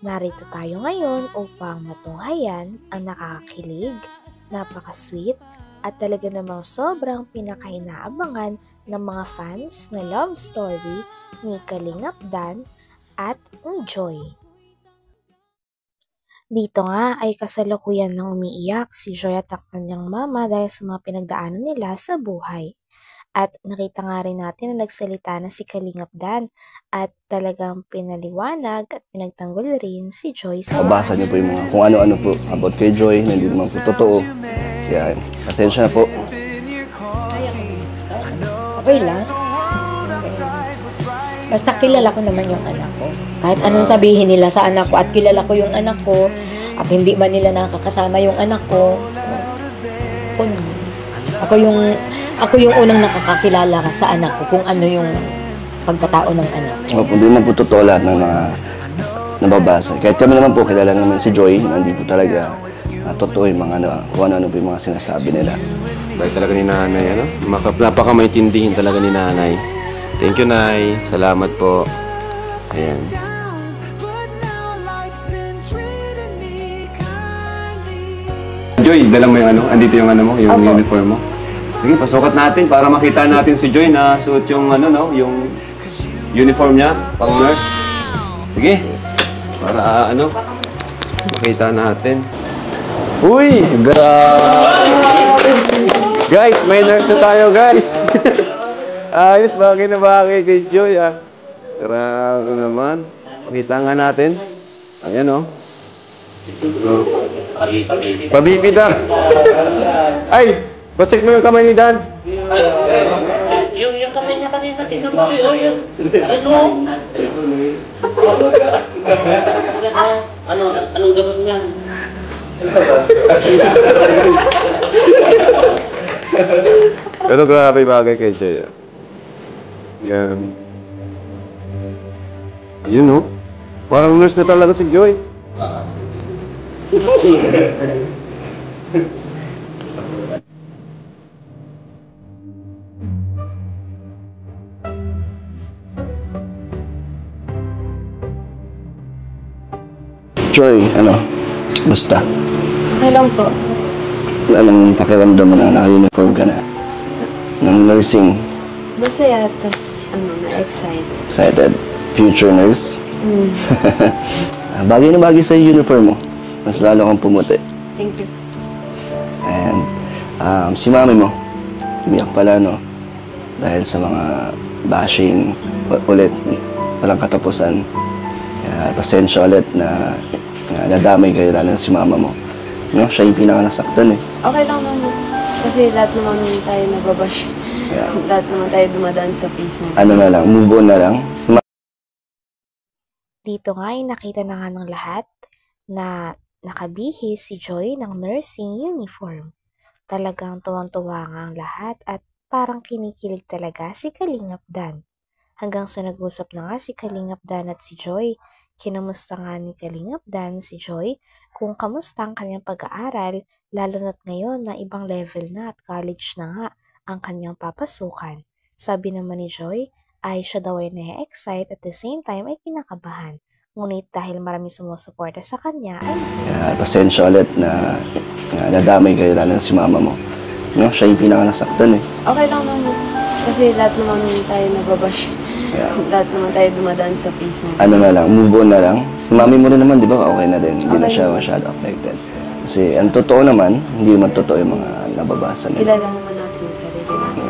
Narito tayo ngayon upang matunghayan ang nakakakilig, napaka-sweet at talaga namang sobrang pinakainaabangan ng mga fans na love story ni Kalingap Dan at ni Joy. Dito nga ay kasalukuyan nang umiiyak si Joy at ang kanyang mama dahil sa mga pinagdaanan nila sa buhay. At nakita nga rin natin na nagsalita na si Kalingap Dan at talagang pinaliwanag at pinagtanggol rin si Joy sa Mabasa niyo po yung mga kung ano-ano po about kay Joy, na hindi naman po totoo. Kaya, pasensya na po. Okay lang. Basta kilala ko naman yung anak ko. Kahit anong sabihin nila sa anak ko at kilala ko yung anak ko at hindi man nila nakakasama yung anak ko, ako yung unang nakakakilala sa anak ko kung ano yung pagkatao ng anak ko. Opo, hindi naman po totoo lahat ng mga nababasa. Kahit kami naman po, kilala naman si Joy, hindi po talaga totoo yung mga kung ano-ano po yung mga sinasabi nila. Baik talaga ni nanay, ano? Napaka-maintindihin talaga ni nanay. Thank you, Nay. Salamat po. Ayan. Joy, dala mo yung ano? Andito yung ano mo, yung uniform mo. Sige, pasukat natin para makita natin si Joy na suot yung ano, no? Yung uniform niya, pang nurse. Sige. Para ano, makita natin. Uy! Guys, may nurse na tayo, guys. Ayos, bagay na bagay kay Joy, ah. Grabe naman. Pakita nga natin. Ayan, oh. Pabibi, Dan. Ay! Pacheck mo yung kamay ni Dan. Yung kamay niya kanina, tinabak ko yun. Anong gamot niyan? Pero grabe bagay kay Joy, ah. Yan. Yun, no? Parang nurse na talaga si Joy. Joy, ano? Basta? Okay lang po. Anong pakiramdam mo na naka-uniform ka na? Ng nursing? Masaya, tas na-excite. Excited? Future nurse? Bagay na bagay sa uniform mo. Mas lalo kang pumuti. Thank you. And si mami mo, umiyak pala, no? Dahil sa mga bashing ulit, walang katapusan. Kaya pasensya ulit na nadamay kayo, lalo si mama mo. No? Siya yung pinaka-nasaktan, eh. Okay lang naman. Kasi lahat naman tayo nababash. Yeah. Lahat naman tayo dumadaan sa peace na. Ano na lang, move on na lang. Dito nga ay nakita na nga ng lahat na nakabihis si Joy ng nursing uniform. Talagang tuwang-tuwa nga ang lahat at parang kinikilig talaga si Kalingap Dan. Hanggang sa nag-usap na nga si Kalingap Dan at si Joy. Kinamusta nga ni Kalingap Dan si Joy kung kamusta ang kanyang pag-aaral, lalo na't ngayon na ibang level na at college na nga ang kanyang papasukan. Sabi naman ni Joy ay siya daw ay na-excite at the same time ay kinakabahan. Ngunit dahil marami sumusuporta sa kanya ay masaya. Pasensya ulit na nadamay kayo, lalo si mama mo. No? Siya yung pinaka-nasaktan, eh. Okay lang naman. Kasi lahat naman tayo nababash. Yeah. Lahat naman tayo dumadaan sa peace na. Ano na lang, move on na lang. Mami mo rin naman, di ba? Okay na din. Hindi na Okay. siya masyado affected. Kasi ang totoo naman, hindi naman totoo yung mga nababasa nila. Kilala naman natin yung sarili natin.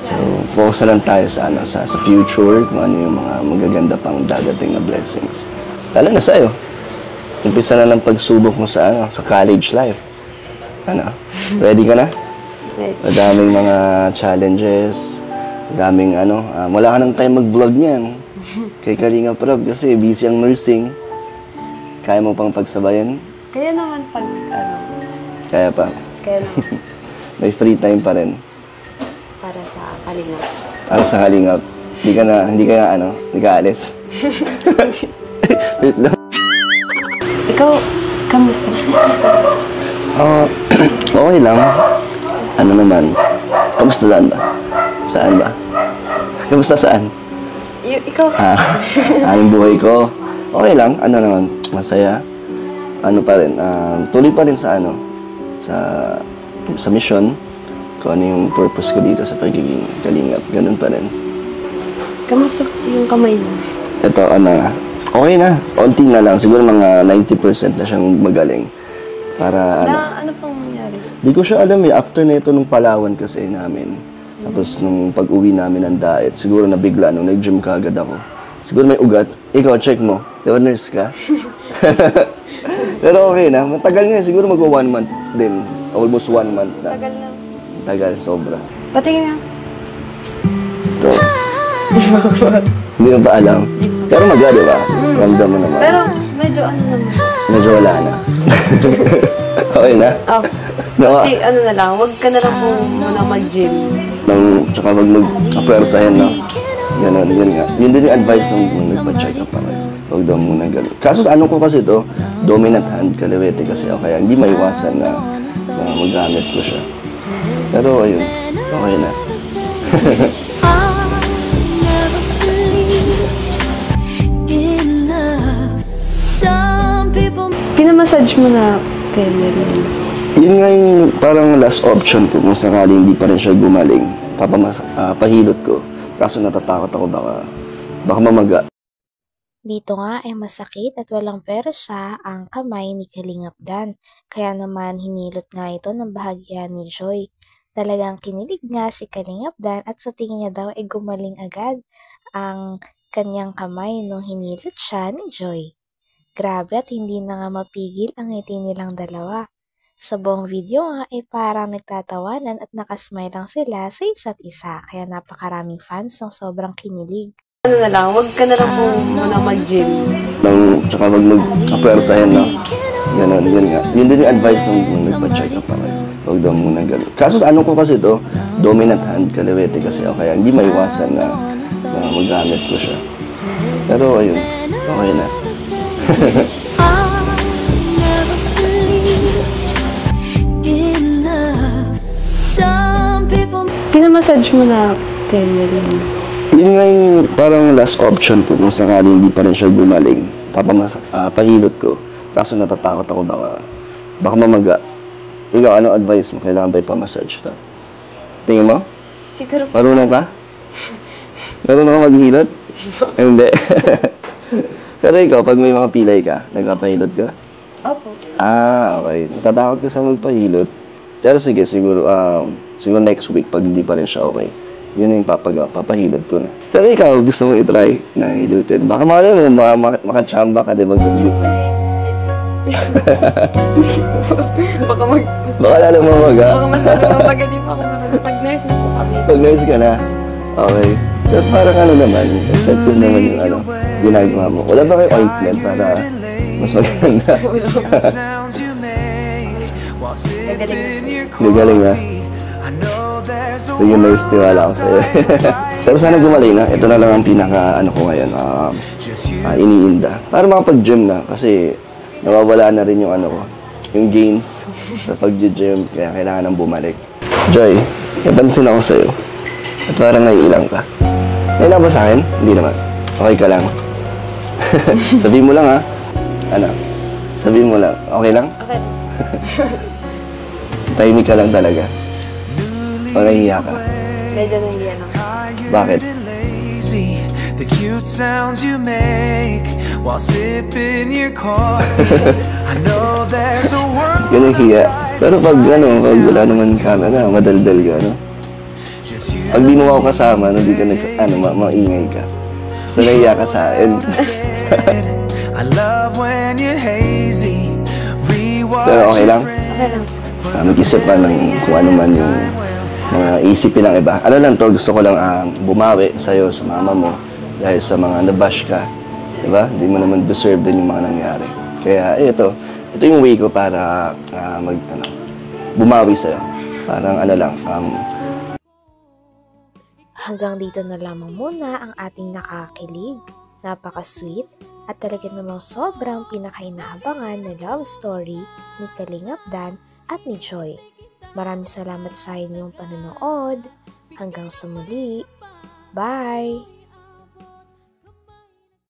So, focus na lang tayo sa future, kung ano yung mga magaganda pang dadating na blessings. Lalo na sa'yo. Umpisa na lang pagsubok mo sa college life. Ano? Ready ka na? Right. Madaming mga challenges, madaming wala ka nang time mag-vlog niyan. Kay Kalingap Rob kasi busy ang nursing. Kaya mo pang pagsabayan? Kaya naman pag Kaya pa. kaya naman May free time pa rin. para sa Kalingap. Para sa Kalingap. Hindi ka alis. Wait lang. Ikaw, kamusta? Okay lang. Ano naman? Kamusta saan ba? Saan ba? Kamusta saan? Ikaw? Yung buhay ko. Okay lang. Ano naman? masaya. Ano pa rin, tuloy pa rin sa sa mission, kung ano yung purpose ko dito sa pagiging kalingap, ganun pa rin. Kamusta yung kamay niyo? Ito, okay na, onti na lang, siguro mga 90% na siyang magaling. Para Ano pang nangyari? di ko siya alam after nito nung Palawan kasi namin. Tapos nung pag-uwi namin ng diet, siguro nabigla nung nag-gym ka agad ako. Siguro may ugat. Ikaw, check mo. Di ba nurse ka? Pero okay na. Matagal nga. Siguro magwa 1 month din. Almost 1 month na. Tagal na. Tagal, sobra. Patingin nga. Ito. Hindi mo pa alam. Pero magwa, di ba? Ramdam mo naman. Pero medyo ano naman. Medyo wala na. Okay na? Oh. No, Ano na lang, wag ka na lang po muna mag-gym. tsaka wag mag-apwersahin, no? Ganun, yun nga. Yun din yung advice nung nagpa-check up ako. Huwag daw muna ganun. Kaso ko kasi to, dominant hand, kaliwete kasi ako. Kaya hindi maiwasan na magamit ko siya. Pero ayun, okay na. Pinamassage mo na kay Meron. Yun nga yung parang last option ko kung sakali hindi pa rin siya gumaling. Pahilot ko. Kaso natatakot ako baka mamaga. Dito nga ay masakit at walang persa ang kamay ni Kalingap Dan. Kaya naman hinilot nga ito ng bahagya ni Joy. Talagang kinilig nga si Kalingap Dan at sa tingin niya daw ay gumaling agad ang kanyang kamay nung hinilot siya ni Joy. Grabe at hindi na nga mapigil ang ngiti nilang dalawa. Sa buong video nga ay parang nagtatawanan at nakasmile lang sila sa isa't isa. Kaya napakaraming fans ng sobrang kinilig. Ano na lang, wag ka na lang po muna mag-gym. Tsaka wag mag-apwersahin, no? Ganun, yun nga. Yun din yung advice nung nagpa-check up ako. Huwag daw muna ganun. Kaso ko kasi to, dominant hand, kaliwete kasi ako. Kaya hindi maiwasan na magamit ko siya. Pero ayun, okay na. Pinamassage mo na kay Meron. Yun nga yung parang last option ko kung sakali hindi pa rin siya gumaling. Pahilot ko. Kaso natatakot ako baka mamaga. Ikaw, anong advice mo? Kailangan ba ipamassage ito? Tingin mo? Siguro Marunong ka? Marunong ka maghilot? Hindi. Pero ikaw, pag may mga pilay ka, nagpapahilot ka? Opo. Okay. Natatakot ka sa magpahilot. Pero sige, siguro next week, pag hindi pa rin siya okay. Yun yung papahilot ko na. Pero ikaw, gusto mo i-try na hilutin. Baka makachamba ka, di ba? Baka lalo mamaga. Baka mas mabaga din pa ako naman. Pag-nurse na po kami. Pag-nurse ka na? Okay. Pero parang naman, effective naman yung ginagawa mo. Wala ba kayo ointment para mas maganda? Gagaling na. Yung nurse, tiwala ako sa'yo. Pero sana gumaling na. Ito na lang ang pinaka, ko ngayon, iniinda. Para makapag-gym na. Kasi nawawala na rin yung yung gains sa pag-gym. Kaya kailangan nang bumalik. Joy, napansin ako sa'yo. At parang naiilang ka. May na ba sa akin? Hindi naman. Okay ka lang. Sabihin mo lang, ha? Sabihin mo lang. Okay lang? Okay. Tahimik ka lang talaga. O nahihiya ka? Medyo nahiya na. Bakit? The cute sounds you make while sipping your coffee. I know there's a world Yan ang hiya. Pero pag wala naman camera, madaldal ka, no? Pag di mo ako kasama, hindi ka maingay ka. So nahiya ka sa akin. I love when you're hazy. Pero okay lang? Okay lang. Mag-isip pa ng kung ano man yung mga isipin ng iba. Ano lang to, gusto ko lang bumawi sa'yo, sa mama mo, dahil sa mga nabash ka. Diba? Hindi mo naman deserve din yung mga nangyari. Kaya ito yung way ko para bumawi sa'yo. Parang Hanggang dito na lamang muna ang ating nakakilig, napaka-sweet, at talaga namang sobrang pinakainahabangan na love story ni Kalingap Dan at ni Joy. Maraming salamat sa inyong panonood. Hanggang sa muli. Bye!